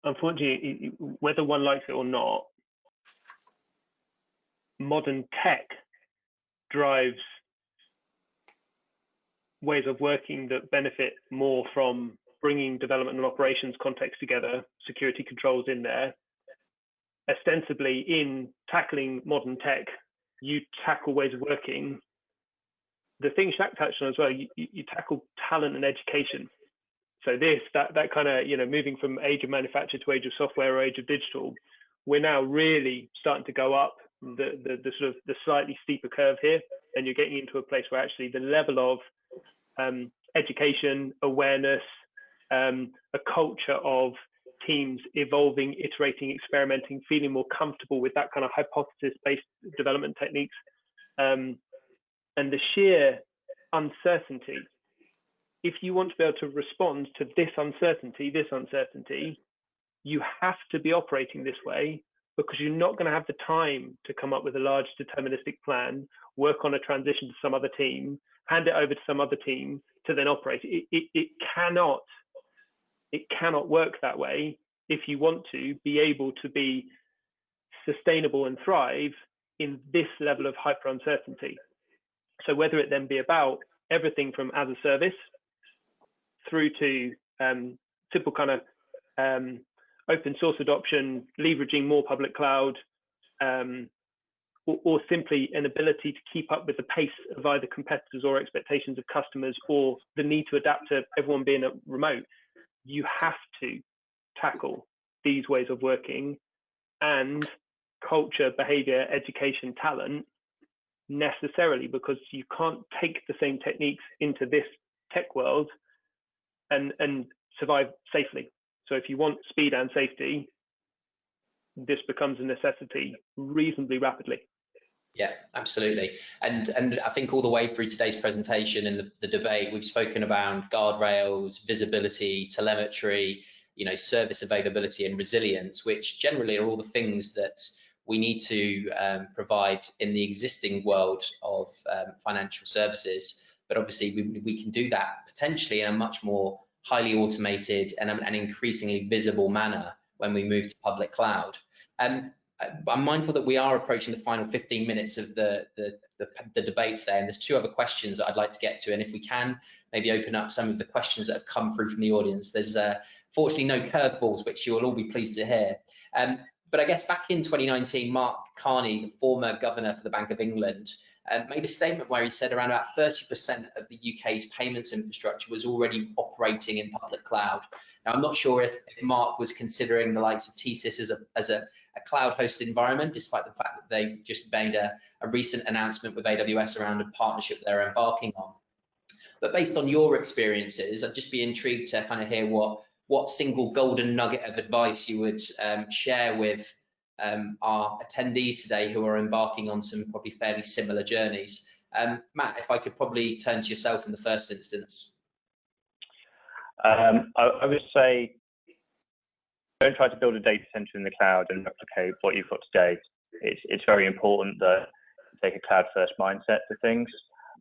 unfortunately, whether one likes it or not, modern tech drives ways of working that benefit more from bringing development and operations context together, security controls in there. Ostensibly, in tackling modern tech, you tackle ways of working. The thing Shaq touched on as well, you tackle talent and education. So that kind of, moving from age of manufacture to age of software or age of digital, we're now really starting to go up the sort of the slightly steeper curve here, and you're getting into a place where actually the level of education, awareness, a culture of teams evolving, iterating, experimenting, feeling more comfortable with that kind of hypothesis-based development techniques, and the sheer uncertainty. If you want to be able to respond to this uncertainty, you have to be operating this way, because you're not going to have the time to come up with a large deterministic plan, work on a transition to some other team, hand it over to some other team to then operate. It cannot work that way if you want to be able to be sustainable and thrive in this level of hyper uncertainty. So whether it then be about everything from as a service through to simple kind of open source adoption, leveraging more public cloud, or simply an ability to keep up with the pace of either competitors or expectations of customers, or the need to adapt to everyone being remote, you have to tackle these ways of working and culture, behavior, education, talent necessarily, because you can't take the same techniques into this tech world and survive safely. So if you want speed and safety, this becomes a necessity reasonably rapidly. Yeah, absolutely. And I think all the way through today's presentation and the debate, we've spoken about guardrails, visibility, telemetry, service availability and resilience, which generally are all the things that we need to provide in the existing world of financial services. But obviously we can do that potentially in a much more highly automated and an increasingly visible manner when we move to public cloud. I'm mindful that we are approaching the final 15 minutes of the debate today, and there's two other questions that I'd like to get to, and if we can maybe open up some of the questions that have come through from the audience. There's fortunately no curveballs, which you will all be pleased to hear. But I guess back in 2019, Mark Carney, the former governor for the Bank of England, made a statement where he said around about 30% of the UK's payments infrastructure was already operating in public cloud. Now, I'm not sure if Mark was considering the likes of TSYS as a cloud-hosted environment, despite the fact that they've just made a recent announcement with AWS around a partnership they're embarking on. But based on your experiences, I'd just be intrigued to kind of hear what single golden nugget of advice you would share with our attendees today who are embarking on some probably fairly similar journeys. Matt, if I could probably turn to yourself in the first instance. I would say, don't try to build a data center in the cloud and replicate what you've got today. It's very important that you take a cloud first mindset to things.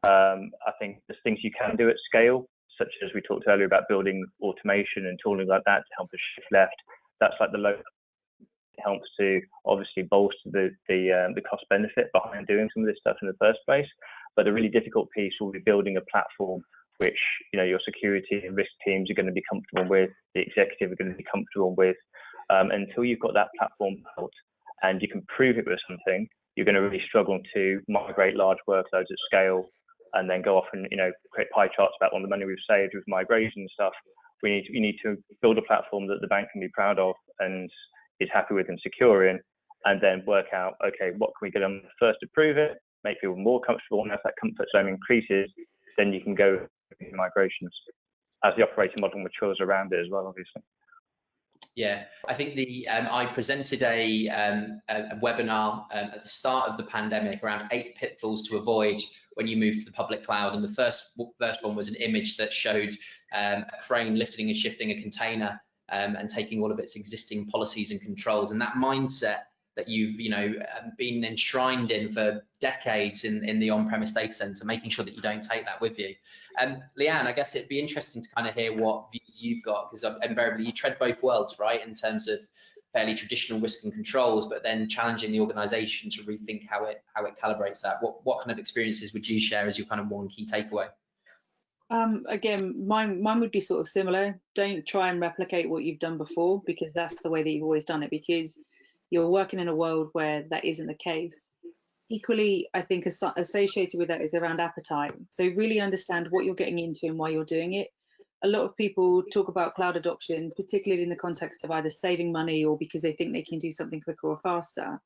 I think there's things you can do at scale. such as we talked earlier about building automation and tooling like that to help us shift left. That's like the low. It helps to obviously bolster the cost benefit behind doing some of this stuff in the first place. But the really difficult piece will be building a platform which, you know, your security and risk teams are going to be comfortable with, the executive are going to be comfortable with. Until you've got that platform built and you can prove it with something, you're going to really struggle to migrate large workloads at scale and then go off and, you know, create pie charts about all the money we've saved with migration and stuff. You need to build a platform that the bank can be proud of and is happy with and secure in, and then work out, okay, what can we get on first to prove it, make people more comfortable, and as that comfort zone increases, then you can go in migrations as the operating model matures around it as well, obviously. Yeah, I think I presented a webinar at the start of the pandemic around 8 pitfalls to avoid when you move to the public cloud, and the first one was an image that showed a crane lifting and shifting a container and taking all of its existing policies and controls, and that mindset that you've been enshrined in for decades in the on-premise data center, making sure that you don't take that with you. Leanne, I guess it'd be interesting to kind of hear what views you've got, because invariably you tread both worlds, right, in terms of fairly traditional risk and controls, but then challenging the organization to rethink how it calibrates that. What kind of experiences would you share as your kind of one key takeaway? Again, mine would be sort of similar. Don't try and replicate what you've done before, because that's the way that you've always done it, because you're working in a world where that isn't the case. Equally, I think associated with that is around appetite. So really understand what you're getting into and why you're doing it. A lot of people talk about cloud adoption, particularly in the context of either saving money or because they think they can do something quicker or faster.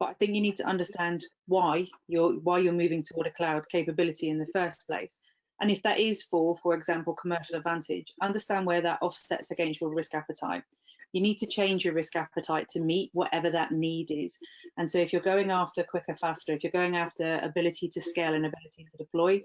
But I think you need to understand why you're moving toward a cloud capability in the first place. And if that is for example, commercial advantage, understand where that offsets against your risk appetite. You need to change your risk appetite to meet whatever that need is. And so if you're going after quicker, faster, if you're going after ability to scale and ability to deploy,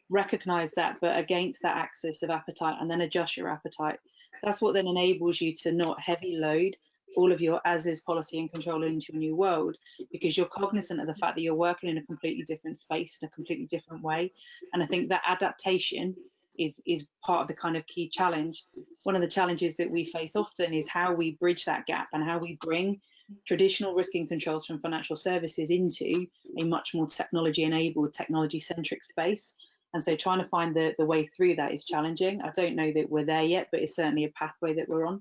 recognize that, but against that axis of appetite, and then adjust your appetite. That's what then enables you to not heavy load all of your as-is policy and control into a new world, because you're cognizant of the fact that you're working in a completely different space in a completely different way. And I think that adaptation is part of the kind of key challenge. One of the challenges that we face often is how we bridge that gap and how we bring traditional risk and controls from financial services into a much more technology-enabled, technology-centric space. And so trying to find the way through that is challenging. I don't know that we're there yet, but it's certainly a pathway that we're on.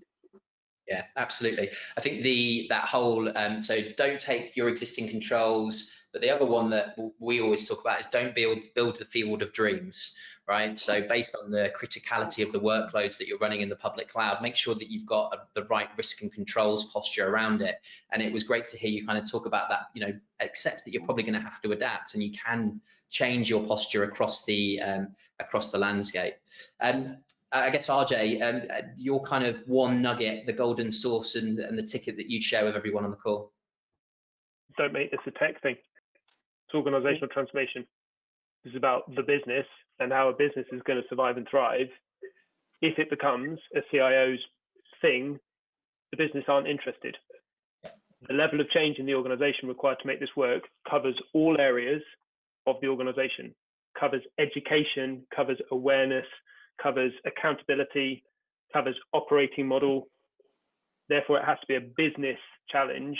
Yeah, absolutely. I think that whole so don't take your existing controls, but the other one that we always talk about is don't build the field of dreams, right? So based on the criticality of the workloads that you're running in the public cloud, make sure that you've got the right risk and controls posture around it. And it was great to hear you kind of talk about that, accept that you're probably going to have to adapt, and you can change your posture across the landscape. I guess, RJ, your kind of one nugget, the golden source and the ticket that you'd share with everyone on the call. Don't make this a tech thing. It's organizational transformation. This is about the business and how a business is going to survive and thrive. If it becomes a CIO's thing, the business aren't interested. The level of change in the organization required to make this work covers all areas of the organization, covers education, covers awareness, covers accountability, covers operating model. Therefore, it has to be a business challenge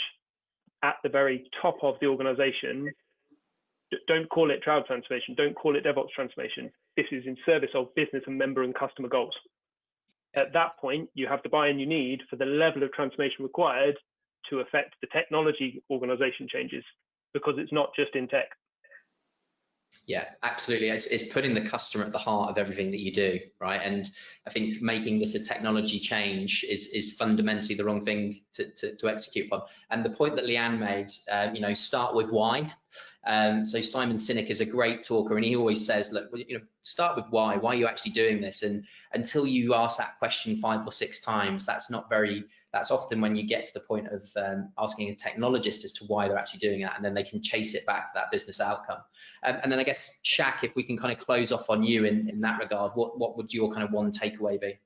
at the very top of the organization. Don't call it cloud transformation. Don't call it DevOps transformation. This is in service of business and member and customer goals. At that point, you have the buy-in you need for the level of transformation required to affect the technology organization changes, because it's not just in tech. Yeah, absolutely. It's putting the customer at the heart of everything that you do, right? And I think making this a technology change is fundamentally the wrong thing to execute upon. And the point that Leanne made, start with why. So Simon Sinek is a great talker, and he always says, look, start with why. Why are you actually doing this? And until you ask that question 5 or 6 times, that's often when you get to the point of asking a technologist as to why they're actually doing that, and then they can chase it back to that business outcome. And then I guess, Shaq, if we can kind of close off on you in that regard, what would your kind of one takeaway be?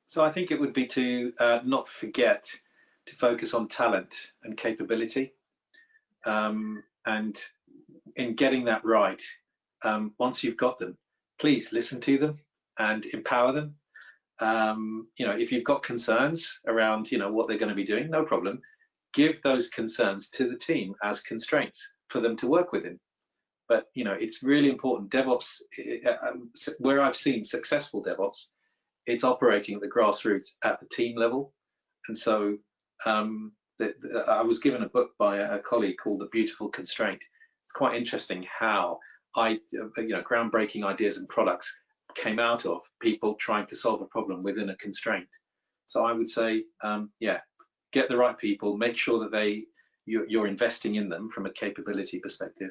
So I think it would be to not forget to focus on talent and capability. And in getting that right, once you've got them, please listen to them and empower them. You know, if you've got concerns around, you know, what they're going to be doing, no problem. Give those concerns to the team as constraints for them to work within. But, you know, it's really important. DevOps, where I've seen successful DevOps, it's operating at the grassroots at the team level. And so I was given a book by a colleague called The Beautiful Constraint. It's quite interesting how groundbreaking ideas and products came out of people trying to solve a problem within a constraint. So I would say, yeah, get the right people, make sure that you're investing in them from a capability perspective,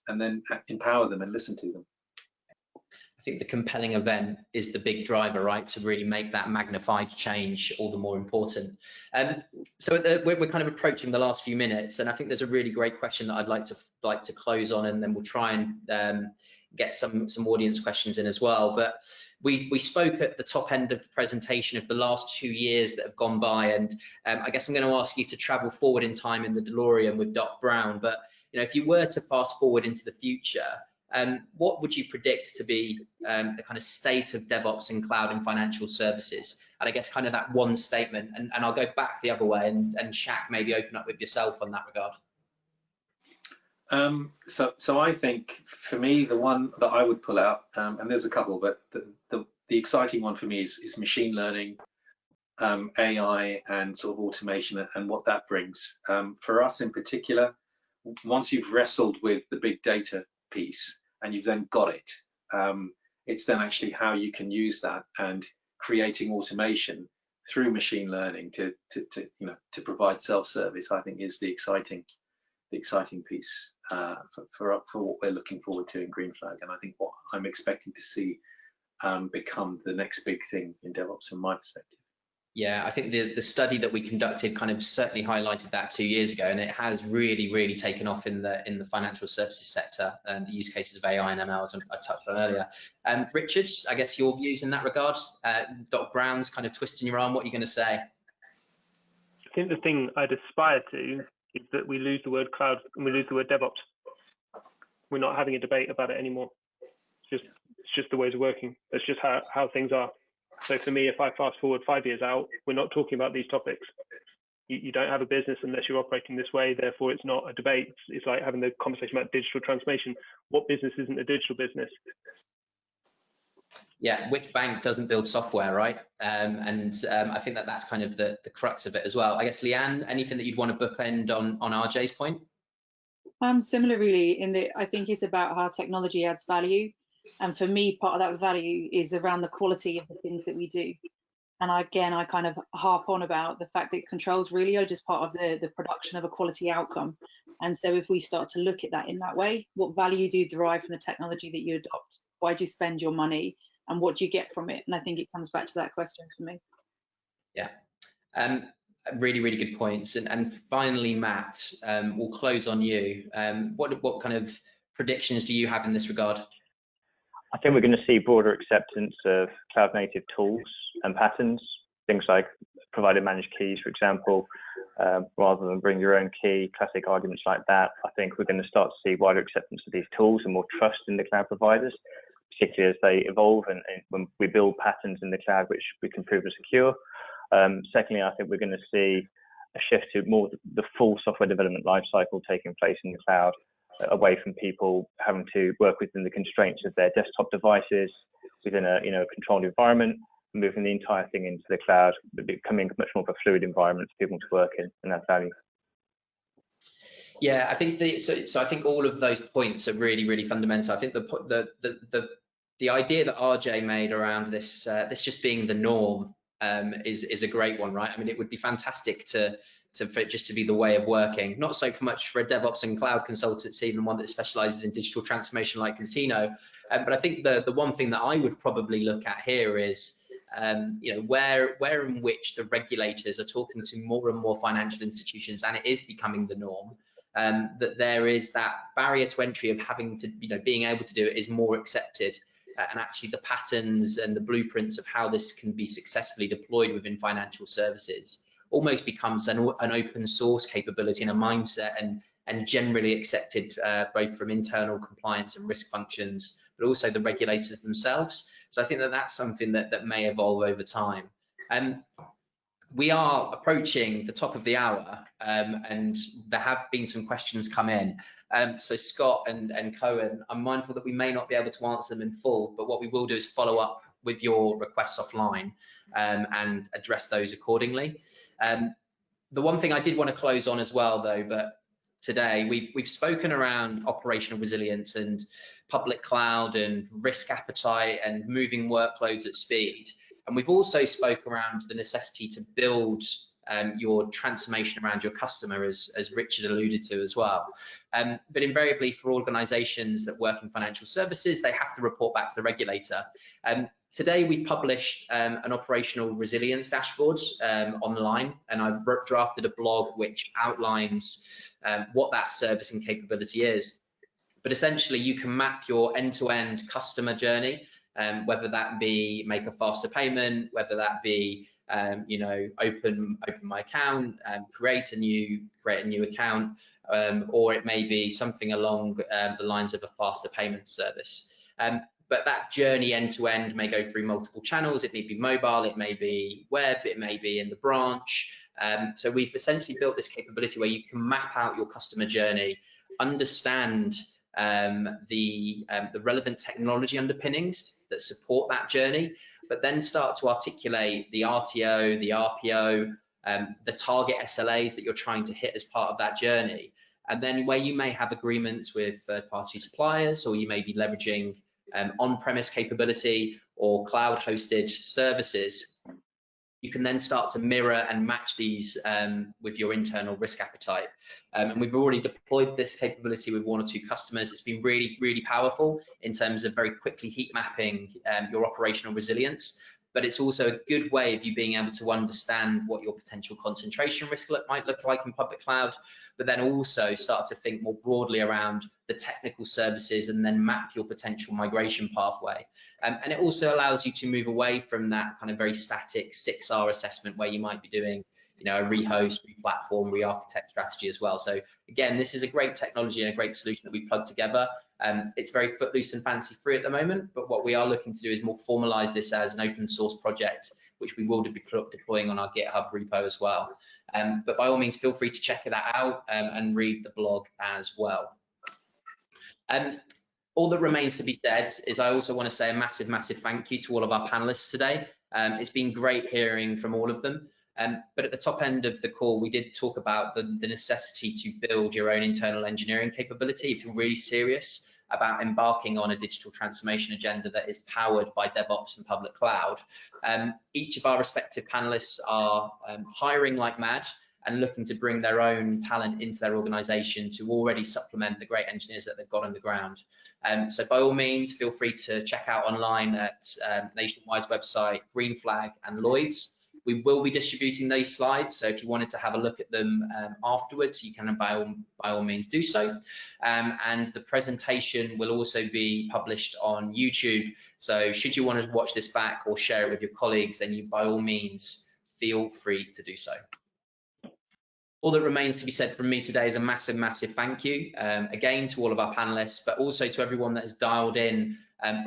and then empower them and listen to them. I think the compelling event is the big driver, right, to really make that magnified change all the more important. So we're kind of approaching the last few minutes, and I think there's a really great question that I'd like to close on, and then we'll try and get some audience questions in as well. But we spoke at the top end of the presentation of the last 2 years that have gone by, and I guess I'm going to ask you to travel forward in time in the DeLorean with Doc Brown. But you know, if you were to fast forward into the future, what would you predict to be the kind of state of DevOps and cloud and financial services? And I guess kind of that one statement, and I'll go back the other way, and Shaq, maybe open up with yourself on that regard. So I think for me, the one that I would pull out, and there's a couple, but the exciting one for me is machine learning, AI, and sort of automation and what that brings. For us in particular, once you've wrestled with the big data piece and you've then got it, it's then actually how you can use that and creating automation through machine learning to provide self-service, I think is the exciting piece for what we're looking forward to in Green Flag, and I think what I'm expecting to see become the next big thing in DevOps from my perspective. Yeah, I think the study that we conducted kind of certainly highlighted that 2 years ago, and it has really taken off in the financial services sector, and the use cases of AI and ML, as I touched on earlier. Richard, I guess your views in that regard. Dr. Brown's kind of twisting your arm. What are you going to say? I think the thing I'd aspire to is that we lose the word cloud and we lose the word DevOps. We're not having a debate about it anymore. It's just the ways of working. It's just how things are. So for me, if I fast forward 5 years out, we're not talking about these topics. You don't have a business unless you're operating this way. Therefore, it's not a debate. It's like having the conversation about digital transformation. What business isn't a digital business? Yeah, which bank doesn't build software, right? I think that's kind of the crux of it as well. I guess, Leanne, anything that you'd want to bookend on RJ's point? Similar, really, in that I think it's about how technology adds value. And for me, part of that value is around the quality of the things that we do. And again, I kind of harp on about the fact that controls really are just part of the production of a quality outcome. And so if we start to look at that in that way, what value do you derive from the technology that you adopt? Why do you spend your money? And what do you get from it? And I think it comes back to that question for me. Yeah, really good points. And finally, Matt, we'll close on you. What kind of predictions do you have in this regard? I think we're going to see broader acceptance of cloud native tools and patterns, things like provided managed keys, for example, rather than bring your own key, classic arguments like that. I think we're going to start to see wider acceptance of these tools and more trust in the cloud providers, particularly as they evolve and when we build patterns in the cloud which we can prove are secure. Secondly, I think we're going to see a shift to more the full software development lifecycle taking place in the cloud, away from people having to work within the constraints of their desktop devices within a controlled environment, moving the entire thing into the cloud, becoming much more of a fluid environment for people to work in and add value. Yeah, I think so I think all of those points are really fundamental. I think the idea that RJ made around this just being the norm is a great one, right? I mean, it would be fantastic for it just to be the way of working, not so much for a DevOps and cloud consultancy, even one that specializes in digital transformation like Contino. But I think the one thing that I would probably look at here is where in which the regulators are talking to more and more financial institutions, and it is becoming the norm, that there is that barrier to entry of having to, being able to do it is more accepted. And actually the patterns and the blueprints of how this can be successfully deployed within financial services almost becomes an open source capability and a mindset and generally accepted both from internal compliance and risk functions, but also the regulators themselves. So I think that that's something that may evolve over time. We are approaching the top of the hour, and there have been some questions come in. So Scott and Cohen, I'm mindful that we may not be able to answer them in full, but what we will do is follow up with your requests offline and address those accordingly. The one thing I did want to close on as well, though, but today we've spoken around operational resilience and public cloud and risk appetite and moving workloads at speed. And we've also spoke around the necessity to build your transformation around your customer, as Richard alluded to as well. But invariably for organizations that work in financial services, they have to report back to the regulator. Today we've published an operational resilience dashboard online, and I've drafted a blog which outlines what that service and capability is. But essentially you can map your end-to-end customer journey, whether that be make a faster payment, whether that be you know, open my account, create a new account, or it may be something along the lines of a faster payment service. But that journey end to end may go through multiple channels. It may be mobile, it may be web, it may be in the branch. So we've essentially built this capability where you can map out your customer journey, understand the relevant technology underpinnings that support that journey, but then start to articulate the RTO, the RPO, the target SLAs that you're trying to hit as part of that journey. And then where you may have agreements with third-party suppliers, or you may be leveraging on-premise capability or cloud-hosted services, you can then start to mirror and match these with your internal risk appetite. And we've already deployed this capability with 1 or 2 customers. It's been really, really powerful in terms of very quickly heat mapping your operational resilience. But it's also a good way of you being able to understand what your potential concentration risk might look like in public cloud, but then also start to think more broadly around the technical services and then map your potential migration pathway. And it also allows you to move away from that kind of very static 6R assessment where you might be doing, you know, a rehost, replatform, re-architect strategy as well. So again, this is a great technology and a great solution that we've plugged together. It's very footloose and fancy free at the moment, but what we are looking to do is more formalize this as an open source project, which we will be deploying on our GitHub repo as well. But by all means, feel free to check that out and read the blog as well. All that remains to be said is I also want to say a massive, massive thank you to all of our panelists today. It's been great hearing from all of them. But at the top end of the call, we did talk about the necessity to build your own internal engineering capability if you're really serious about embarking on a digital transformation agenda that is powered by DevOps and public cloud. Each of our respective panelists are hiring like mad and looking to bring their own talent into their organization to already supplement the great engineers that they've got on the ground. So by all means, feel free to check out online at Nationwide's website, Green Flag and Lloyds. We will be distributing those slides, so if you wanted to have a look at them afterwards, you can by all means do so. And the presentation will also be published on YouTube, so should you want to watch this back or share it with your colleagues, then you by all means feel free to do so. All that remains to be said from me today is a massive, massive thank you again to all of our panelists, but also to everyone that has dialed in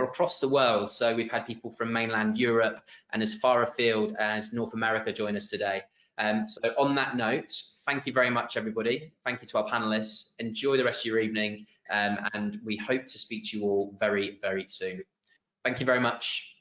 across the world. So we've had people from mainland Europe and as far afield as North America join us today. So on that note, thank you very much, everybody. Thank you to our panelists. Enjoy the rest of your evening, and we hope to speak to you all very, very soon. Thank you very much.